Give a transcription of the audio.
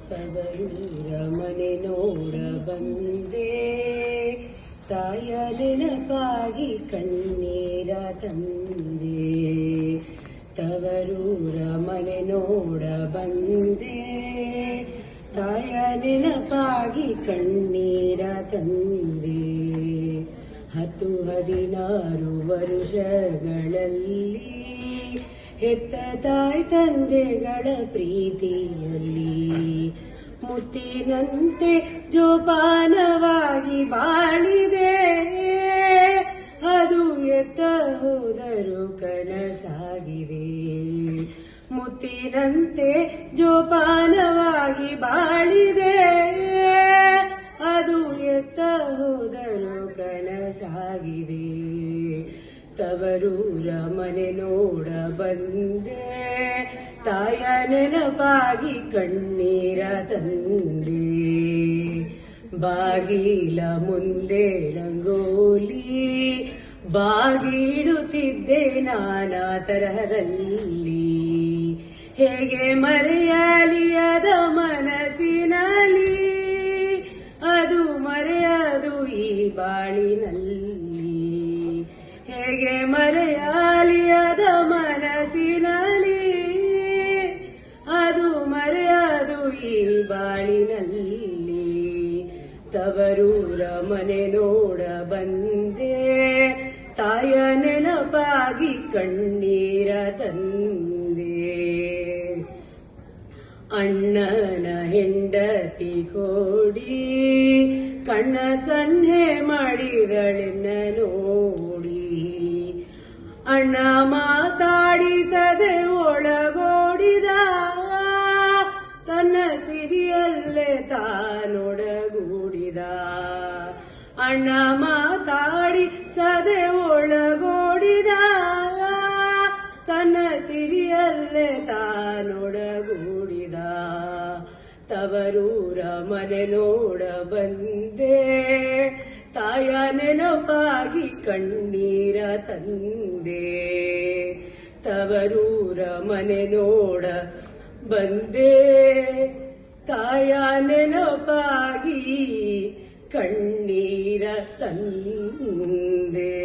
ತವರೂರ ಮನೆ ನೋಡ ಬಂದೆ, ತಾಯ ನೆನಪಾಗಿ ಕಣ್ಣೀರ ತಂದೆ. ತವರೂರ ಮನೆ ನೋಡ ಬಂದೆ, ತಾಯ ನೆನಪಾಗಿ ಕಣ್ಣೀರ ತಂದೆ. 16 ವರುಷಗಳಲ್ಲಿ ಹೆತ್ತ ತಾಯಿ ತಂದೆಗಳ ಪ್ರೀತಿಯಲ್ಲಿ ಮುತ್ತಿನಂತೆ ಜೋಪಾನವಾಗಿ ಬಾಳಿದೆ. ಅದು ಎತ್ತ ಹೋದರೂ ಕನಸಾಗಿದೆ. ಮುತ್ತಿನಂತೆ ಜೋಪಾನವಾಗಿ ಬಾಳಿದೆ, ಅದು ಎತ್ತ ಹೋದರೂ ಕನಸಾಗಿದೆ. ತವರೂರ ಮನೆ ನೋಡ ಬಂದೆ, ತಾಯ ನೆನಪಾಗಿ ಕಣ್ಣೀರ ತಂದೆ. ಬಾಗಿಲ ಮುಂದೆ ರಂಗೋಲಿ ಬಾಗಿಡುತ್ತಿದ್ದೆ ನಾನಾ ತರಹದಲ್ಲಿ. ಹೇಗೆ ಮರೆಯಲಿ ಅದ ಮನಸ್ಸಿನಲ್ಲಿ, ಅದು ಮರೆಯದು ಈ ಬಾಳಿನಲ್ಲಿ. ಹೇಗೆ ಮರೆಯಲಿ ಅದ ಮನಸ್ಸಿನಲ್ಲಿ, ಅದು ಮರೆಯದು ಈ ಬಾಳಿನಲ್ಲಿ. ತವರೂರ ಮನೆ ನೋಡ ಬಂದೆ, ತಾಯ ನೆನಪಾಗಿ ಕಣ್ಣೀರ ತಂದೆ. ಅಣ್ಣನ ಹೆಂಡತಿ ಕೋಡಿ ಕಣ್ಣ ಸನ್ನೆ ಮಾಡಿದಳೆನ್ನ ನೋಡಿ. ಅಣ್ಣ ಮಾತಾಡಿಸದೆ ಒಳಗೋಡಿದ, ತನ್ನ ಸಿರಿಯಲ್ಲೇ ತಾನೊಡಗೂಡಿದ. ಅಣ್ಣ ಮಾತಾಡಿಸದೆ ಒಳಗೋಡಿದ, ತನ್ನ ಸಿರಿಯಲ್ಲೇ ತಾನೊಡಗೂಡಿದ. ತವರೂರ ಮನೆ ನೋಡ ಬಂದೆ, ತಾಯ ನೆನಪಾಗಿ ಕಣ್ಣೀರ ತಂದೆ. ತವರೂರ ಮನೆ ನೋಡ ಬಂದೆ, ತಾಯ ನೆನಪಾಗಿ ಕಣ್ಣೀರ ತಂದೆ.